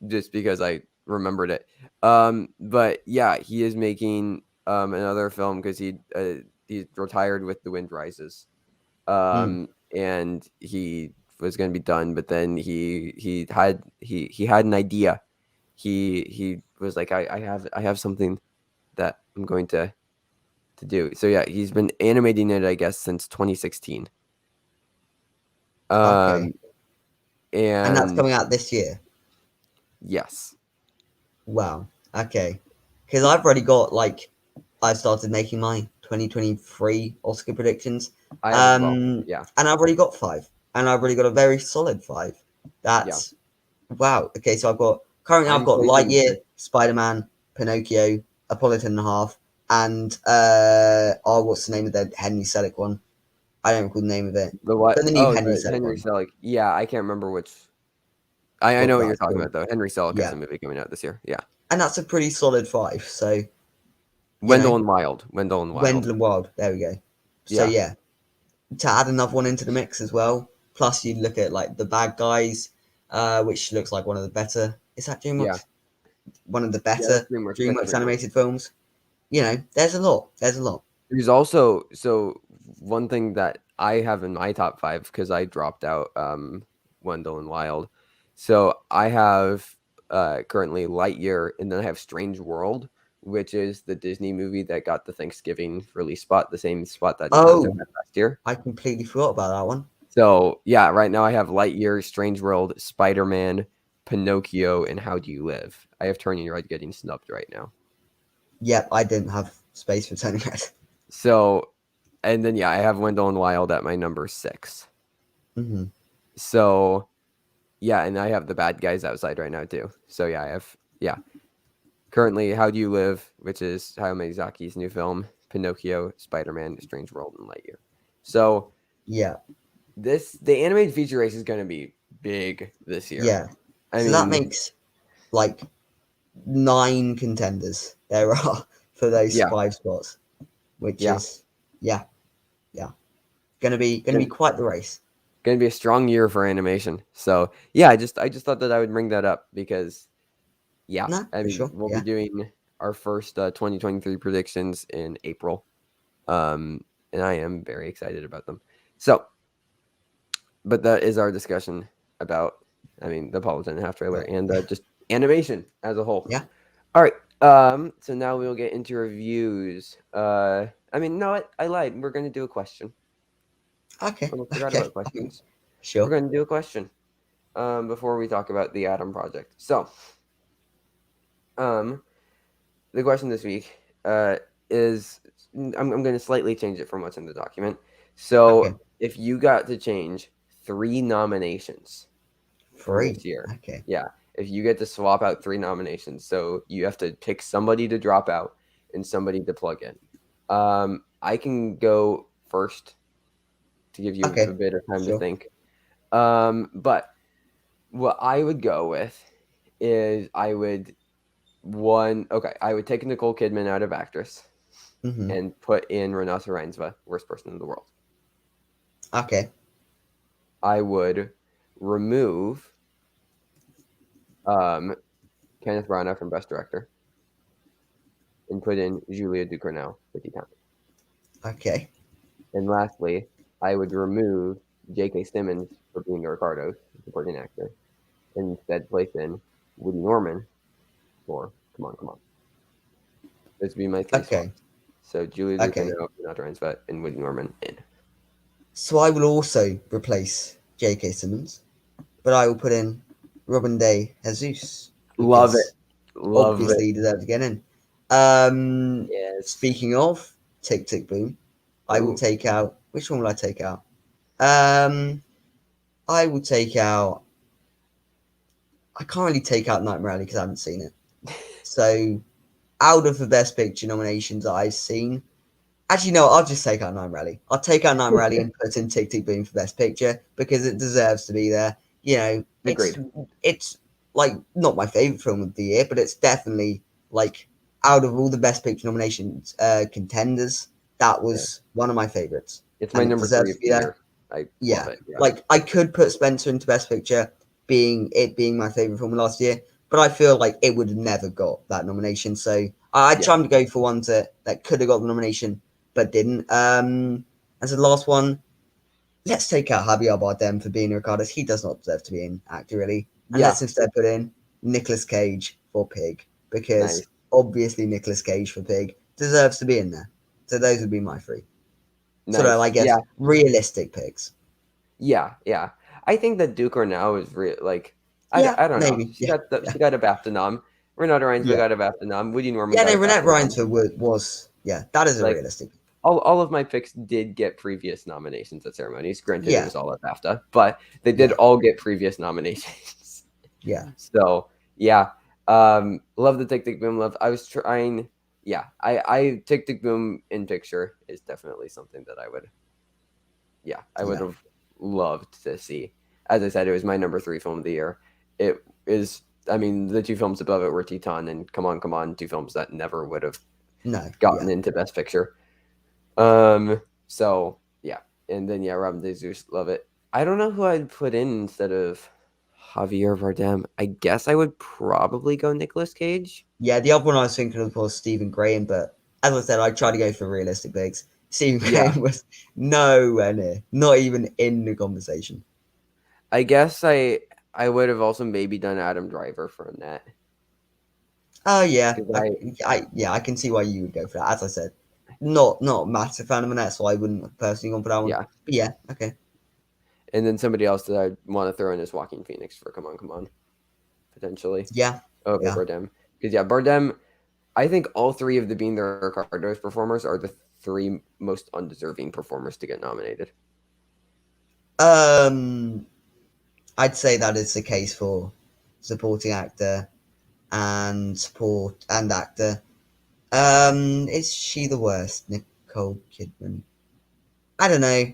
just because I remembered it. But yeah, he is making another film because he's retired with The Wind Rises. Mm. And he was going to be done, but then he had an idea. He was like, I have something that I'm going to do. So yeah, he's been animating it, I guess, since 2016. Okay. Um, And that's and coming out this year. yes, Wow. Okay. Because I've already got I've started making my 2023 Oscar predictions. I have as well. Yeah, And I've already got five, and I've already got a very solid five. yeah. That's wow. Okay, so currently I've I'm got placing Lightyear, Spider Man, Pinocchio, Apollo 10 and a half, and what's the name of the Henry Selick one? I don't recall the name of it, the what? but the new Oh, Henry the Selick Henry one. Selick. Yeah, I can't remember which. I got know what you're that talking film. about though. Henry Selick has Yeah, a movie coming out this year. Yeah. and that's a pretty solid 5. So you Wendell know, and Wild. Wendell and Wild. Wendell and Wild. There we go. So Yeah. yeah, to add another one into the mix as well. Plus, you look at like the Bad Guys, which looks like one of the better. Is that Yeah. DreamWorks? One of the Yeah, that's better DreamWorks. That's DreamWorks DreamWorks. animated films. You know, there's a lot. There's a lot. There's also one thing that I have in my top 5 because I dropped out Wendell and Wild. So I have currently Lightyear, and then I have Strange World, which is the Disney movie that got the Thanksgiving release spot, the same spot that Encanto Oh, had last year. I completely forgot about that one. So yeah, right now I have Lightyear, Strange World, Spider-Man, Pinocchio, and How Do You Live? I have Turning Red getting snubbed right now. Yep, I didn't have space for Turning Red. So, and then yeah, I have Wendell and Wild at my number 6. Mm-hmm. So yeah, and I have the Bad Guys outside right now too. So yeah, I have currently How Do You Live, which is Hayao Miyazaki's new film, Pinocchio, Spider-Man, Strange World, and Lightyear. So Yeah, the animated feature race is going to be big this year. yeah. I So that mean, makes like 9 contenders there are for those yeah, 5 spots, which yeah, is yeah, yeah, gonna be quite the race. going to be a strong year for animation. So yeah, I just thought that I would bring that up because yeah, No, I for mean sure. we'll be Yeah. doing our first 2023 predictions in April, and I am very excited about them. So, but that is our discussion about, I mean, the Apollo 10 half trailer But and yeah, just animation as a whole. yeah. All right. So now we'll get into reviews. I mean, no, I lied. We're going to do a question. Okay, Almost forgot okay. about questions. We're Sure. going to do a question before we talk about the Atom Project. So, um, the question this week is I'm going to slightly change it from what's in the document. Okay. So, if you got to change 3 nominations for this 3. year, Okay. yeah, if you get to swap out 3 nominations, so you have to pick somebody to drop out and somebody to plug in. I can go first to give you a Okay. bit of time to Sure. think. But what I would go with is I would take Nicole Kidman out of actress Mm-hmm. and put in Renata Reinsve, worst person in the world. Okay. I would remove um, Kenneth Branagh from Best Director and put in Julia Ducournau for Titanic. Okay. And lastly, I would remove J.K. Simmons for being the Ricardo supporting actor and instead place in Woody Norman for Come On, Come On. Those would be my 3 Okay. swaps. So Julia Okay. Ducournau, Renata Reinsve, and Woody Norman in. So I will also replace J.K. Simmons, but I will put in Robin Day Jesus Love it. because Love it. obviously he deserves to get in. Yes. Speaking of Tick Tick Boom, I will Ooh. take out. Which one will I take out? Um, I will take out. I can't really take out Nightmare Alley because I haven't seen it. So, out of the Best Picture nominations that I've seen, actually no, I'll just take out Nightmare Alley. I'll take out Nightmare Alley and put in Tick Tick Boom for Best Picture because it deserves to be there. You know, Agreed. it's like not my favorite film of the year, but it's definitely like out of all the Best Picture nominations contenders, that Yeah. was one of my favorites, It's my and it number 3 deserves of to be the there. year. I love Yeah, it. Yeah. like I could put Spencer into Best Picture, being my favorite film last year, but I feel like it would have never got that nomination. So I Yeah. tried to go for ones that could have got the nomination but didn't. As the last one, let's take out Javier Bardem for being Ricardo. He does not deserve to be an actor really, and Yeah. let's instead put in Nicolas Cage for Pig Nice. because obviously Nicolas Cage for Pig deserves to be in there. So those would be my 3 sort of, Nice. I guess, Yeah. realistic picks. Yeah. Yeah. I think that Ducournau is real. Like, Yeah, I don't know. maybe. Yeah, yeah. She got a BAFTA nom. Renata Reinsve Yeah. got a BAFTA nom. Woody Norman Yeah, got no, a Renette BAFTA nom. Reinsford was yeah, that is a Like, realistic. all of my picks did get previous nominations at ceremonies. Granted, it Yeah, was all at BAFTA, but they did yeah, all get previous nominations. yeah, So yeah, love the Tick Tick Boom. Love. I was trying. Yeah, I Tick Tick Boom in picture is definitely something that I would. Yeah, I would yeah. have loved to see. As I said, it was my number 3 film of the year, it is. I mean, the two films above it were Teton and Come On, two films that never would have No, gotten yeah. into Best Picture. So yeah, and then yeah, Robin De Zeus, love it. I don't know who I'd put in instead of Javier Bardem. I guess I would probably go Nicolas Cage. Yeah, the other one I was thinking of was Stephen Graham, but as I said, I tried to go for realistic bigs. Stephen Yeah, Graham was nowhere near, not even in the conversation. I guess I would have also maybe done Adam Driver for that Oh yeah, because I yeah, I can see why you would go for that. As I said, not a massive fan of Manette, so I wouldn't personally go for that one. yeah, But yeah, okay, and then somebody else that I want to throw in is Joaquin Phoenix for Come On, potentially yeah, over yeah. Bardem because yeah, Bardem. I think all three of the Being the Ricardos performers are the three most undeserving performers to get nominated. Um, I'd say that is the case for supporting actor and support and actor. Is she the worst? Nicole Kidman. I don't know.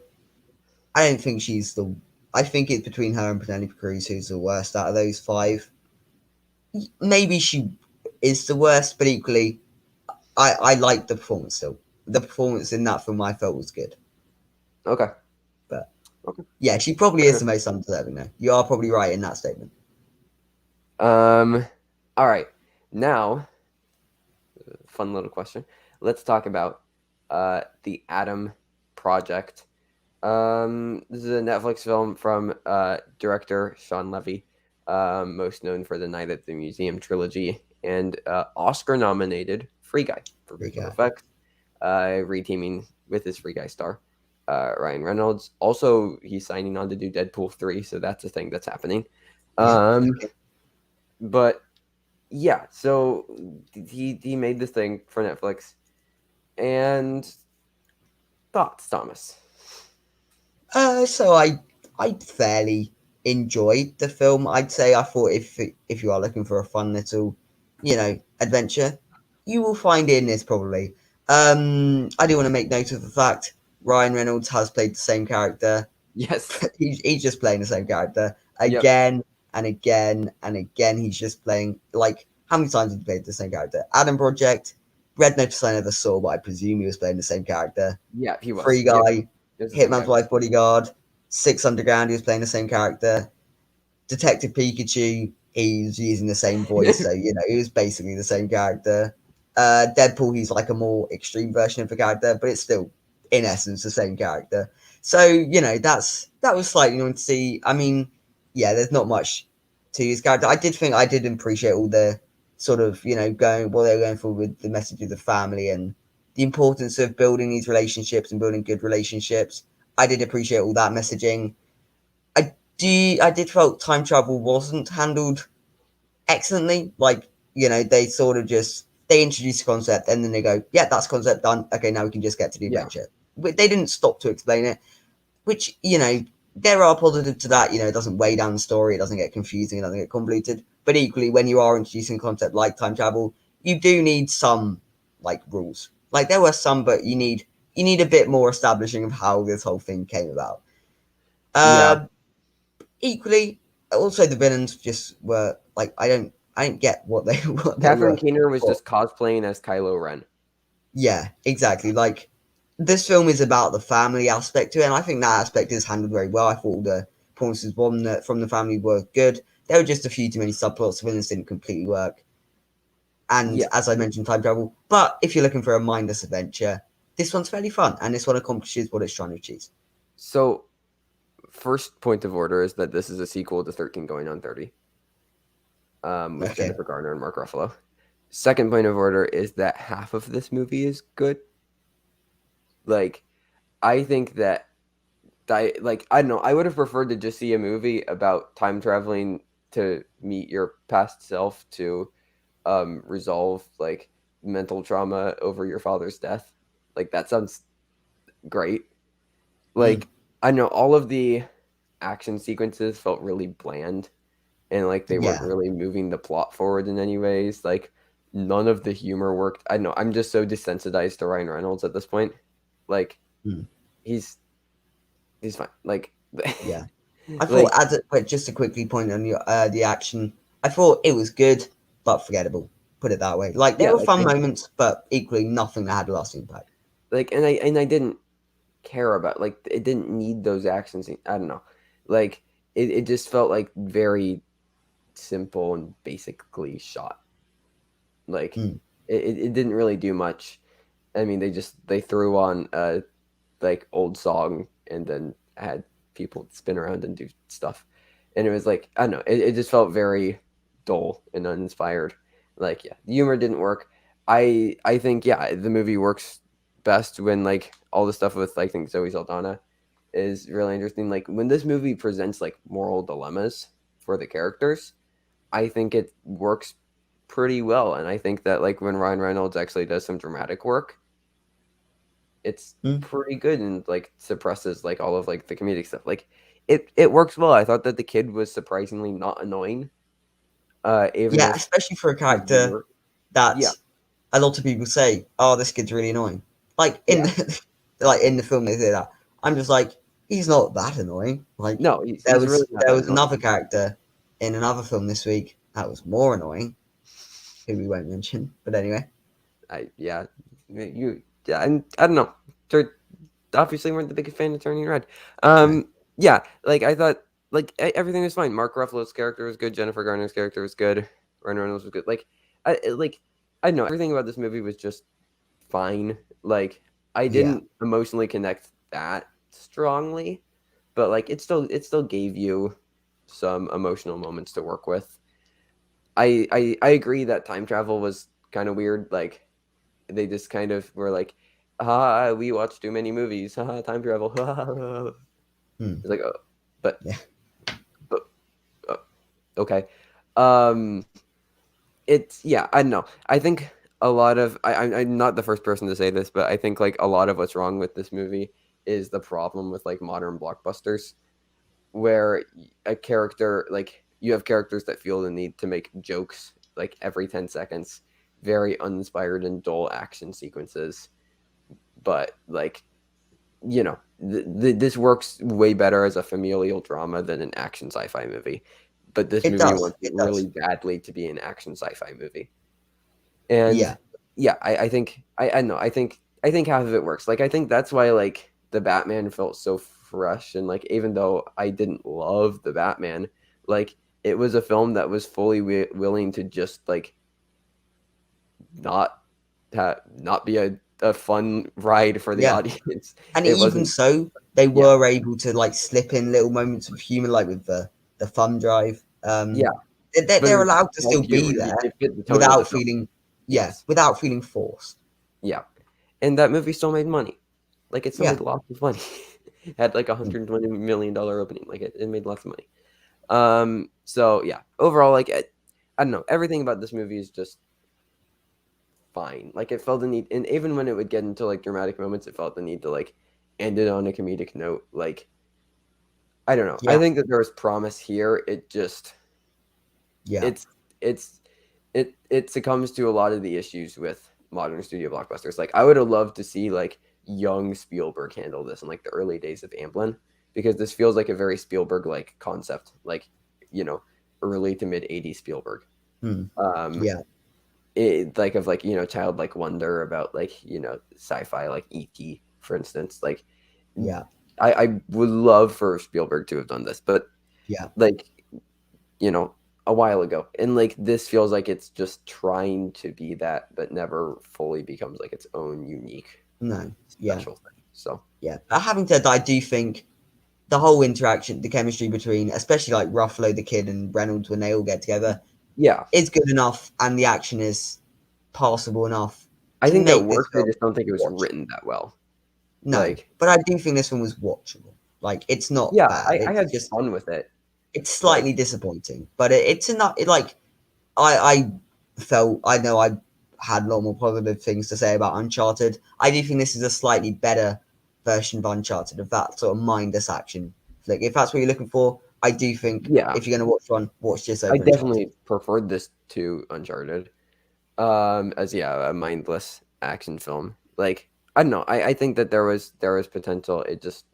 I don't think she's the. I think it's between her and Penelope Cruz who's the worst out of those five. Maybe she is the worst, but equally, I like the performance still. The performance in that film I felt was good, Okay. but Okay. yeah, she probably Fair is enough. the most undeserving. Though you are probably right in that statement. Um, all right. Now, fun little question. Let's talk about the Adam Project. This is a Netflix film from director Sean Levy, most known for the Night at the Museum trilogy and Oscar nominated Free Guy for Free visual guy. effects, reteaming with his Free Guy star. Ryan Reynolds. Also, he's signing on to do Deadpool 3, so that's a thing that's happening. Yeah. Um, Okay. but yeah, so he made this thing for Netflix, and thoughts, Thomas? So I fairly enjoyed the film. I'd say I thought if you are looking for a fun little, adventure, you will find it in this probably. I do want to make note of the fact Ryan Reynolds has played the same character. Yes. He's just playing the same character Yep. again and again and again. He's just playing like how many times have he played the same character? Adam Project, Red Notice I never saw, but I presume he was playing the same character. Yeah, he was. Free Yep. Guy, It was the same Hitman's guy. Wife Bodyguard, Six Underground, he was playing the same character. Detective Pikachu, he's using the same voice, so he was basically the same character. Deadpool, he's like a more extreme version of the character, but it's still in essence the same character. So that was slightly annoying to see. I mean, yeah, there's not much to his character. I did appreciate all the sort of going what they were going for with the message of the family and the importance of building these relationships and building good relationships. I did appreciate all that messaging. I did felt time travel wasn't handled excellently. Like, they sort of just they introduce a concept and then they go, yeah, that's concept done. Okay, now we can just get to the Yeah. adventure. But they didn't stop to explain it, which, there are positives to that. It doesn't weigh down the story, it doesn't get confusing, it doesn't get convoluted. But equally, when you are introducing a concept like time travel, you do need some like rules. Like there were some, but you need a bit more establishing of how this whole thing came about. Yeah. Uh, Equally, also the villains just were like I didn't get what they what they Catherine were. Keener was But just cosplaying as Kylo Ren. yeah, exactly. Like this film is about the family aspect to it, and I think that aspect is handled very well. I thought all the performances from the family were good. There were just a few too many subplots. The villains didn't completely work, and Yeah. as I mentioned, time travel. But if you're looking for a mindless adventure, this one's fairly fun, and this one accomplishes what it's trying to achieve. So, first point of order is that this is a sequel to 13 Going on 30, with Okay. Jennifer Garner and Mark Ruffalo. Second point of order is that half of this movie is good. Like, I think that I don't know. I would have preferred to just see a movie about time traveling to meet your past self to resolve like mental trauma over your father's death. Like that sounds great. Mm, Like I know all of the action sequences felt really bland and like they weren't yeah. really moving the plot forward in any ways. Like none of the humor worked. I know I'm just so desensitized to Ryan Reynolds at this point. Like Mm, he's he's fine. Like yeah. I thought, Like, but just to quickly point on the action, I thought it was good but forgettable. Put it that way. Like there yeah, were like fun moments, but equally nothing that had a lasting impact. and I didn't care about, like, it didn't need those action scenes. I don't know. Like it just felt like very simple and basically shot. Like Mm. it didn't really do much. I mean, they threw on a like old song and then had people spin around and do stuff, and it was like, I don't know. It just felt very dull and uninspired. Like, yeah, the humor didn't work. I think, yeah, the movie works best when, like, all the stuff with, like, I think Zoe Saldana is really interesting. Like, when this movie presents like moral dilemmas for the characters, I think it works pretty well. And I think that, like, when Ryan Reynolds actually does some dramatic work, it's Mm. pretty good and, like, suppresses, like, all of, like, the comedic stuff. Like, it works well. I thought that the kid was surprisingly not annoying, even Yeah, if especially for a the character humor. that Yeah, a lot of people say, "Oh, this kid's really annoying." Like in yeah. the, like in the film, they say that. I'm just like, he's not that annoying. Like No, he's really not there that was another annoying. character in another film this week that was more annoying, who we won't mention. But anyway, Yeah, yeah, I don't know. They're obviously weren't the biggest fan of Turning Red. no, Yeah, like, I thought, like, everything was fine. Mark Ruffalo's character was good. Jennifer Garner's character was good. Ryan Reynolds was good. Like, I don't know. Everything about this movie was just fine. Like, I yeah, didn't emotionally connect that strongly, but, like, it still gave you some emotional moments to work with. I agree that time travel was kind of weird. Like, they just kind of were like, "Ah, we watched too many movies. Haha, time travel." hmm, It's like, oh, but yeah, but uh, okay. Um, it's, yeah. I don't know. I think a lot of I'm not the first person to say this, but I think, like, a lot of what's wrong with this movie is the problem with, like, modern blockbusters, where a character, like, you have characters that feel the need to make jokes like every 10 seconds, very uninspired and dull action sequences, but, like, this works way better as a familial drama than an action sci-fi movie. But this it movie does, wants it it really does, badly to be an action sci-fi movie. And yeah, yeah, I think I know. I think half of it works. Like, I think that's why, like, the Batman felt so fresh, and, like, even though I didn't love the Batman, like, it was a film that was fully willing to just, like, not not be a fun ride for the yeah. audience. And It even wasn't. so, they Yeah, were able to like slip in little moments of humor, like with the thumb drive. yeah. But They're allowed to still felt be humor. there It fit the tone of the without film. feeling, yeah, Yes. without feeling forced. Yeah. And that movie still made money. Like, it still Yeah. made lots of money. It had like Mm. $120 million opening. Like, it made lots of money. So yeah. Overall, like, I don't know. Everything about this movie is just fine. Like, it felt the need, and even when it would get into, like, dramatic moments, it felt the need to, like, end it on a comedic note. Like, I don't know. I Yeah. think that there was promise here. It just Yeah. it's it's it succumbs to a lot of the issues with modern studio blockbusters. Like, I would have loved to see, like, young Spielberg handle this in, like, the early days of Amblin, because this feels like a very Spielberg like concept, like, you know, early to mid '80s Spielberg. Mm. Um, Yeah. like, of, like, childlike wonder about, like, sci-fi, like E.T., for instance. Like, Yeah. I would love for Spielberg to have done this, but, Yeah. like, you know, a while ago. And, like, this feels like it's just trying to be that, but never fully becomes, like, its own unique No. Yeah. special thing. So Yeah. But having said that, I do think the whole interaction, the chemistry between, especially like Ruffalo the kid and Reynolds when they all get together, yeah, is good enough, and the action is passable enough I to think that make this works. I film just don't think it was watchable. written that well. No, Like, but I do think this one was watchable. Like it's not yeah, bad. I It's had just fun with it. it's Like, slightly disappointing, but it's enough. It like I felt I know I had a lot more positive things to say about Uncharted. I do think this is a slightly better version of Uncharted, of that sort of mindless action flick. If that's what you're looking for, I do think yeah, if you're going to watch one, watch this I over Uncharted. definitely preferred this to Uncharted. As, yeah, a mindless action film. Like, I don't know. I think that there was potential. It just,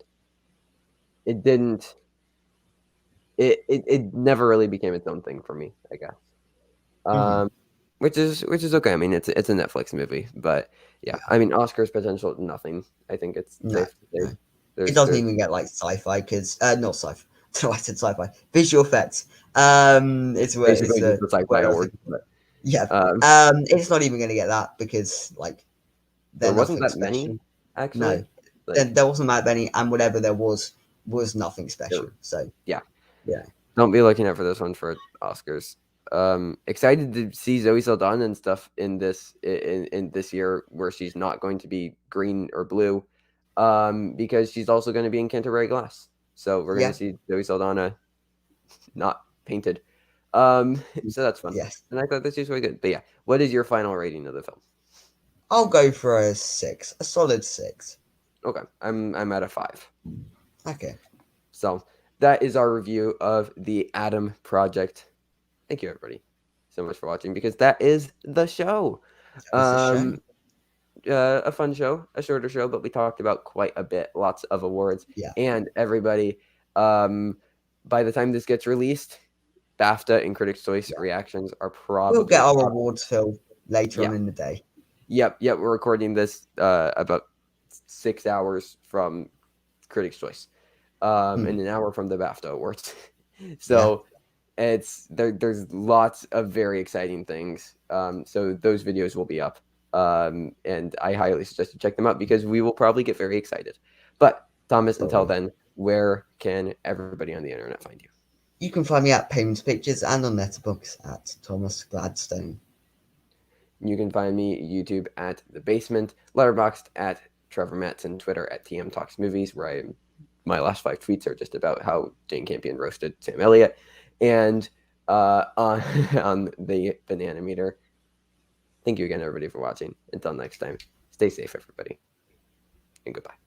it didn't. it never really became its own thing for me, I guess. Hmm. Um, which is okay. I mean, it's a Netflix movie, but yeah, Yeah. I mean, Oscars potential nothing. I think it's No, safe to say no. It there's doesn't even get like sci-fi because not sci-fi. So I said sci-fi. Visual effects. It's basically just the the sci-fi word I was award, looking for. but Yeah. um, It's not even going to get that because like there they're wasn't nothing that many special. actually. No, Like there wasn't that many, and whatever there was nothing there special. were, So yeah. yeah, Don't be looking out for this one for Oscars. Excited to see Zoe Saldana and stuff in this year where she's not going to be green or blue, because she's also going to be in Canterbury Glass. So we're going to yeah, see Zoe Saldana not painted. So that's fun. yes. And I thought this was really good. But yeah, what is your final rating of the film? I'll go for a 6, a solid 6. Okay, I'm at a 5. Okay, So that is our review of the Adam Project. Thank you, everybody, so much for watching because that is the show. that is the show. Um, a fun show, a shorter show, but we talked about quite a bit, lots of awards, Yeah, and everybody. Um, by the time this gets released, BAFTA and Critics' Choice yeah. reactions are We'll get probably our up. awards, Phil, later Yeah, on in the day. yep. We're recording this about 6 hours from Critics' Choice, and Hmm. an hour from the BAFTA Awards. Yeah, So there's lots of very exciting things. So those videos will be up. And I highly suggest you check them out because we will probably get very excited. But Thomas, until totally. then, where can everybody on the internet find you? You can find me at Payments Pictures and on Letterboxd at Thomas Gladstone. You can find me YouTube at The Basement, Letterboxd at Trevor Matson, Twitter at TM Talks Movies, where my last 5 tweets are just about how Jane Campion roasted Sam Elliott, and on on the Banana Meter. Thank you again, everybody, for watching. Until next time, stay safe, everybody, and goodbye.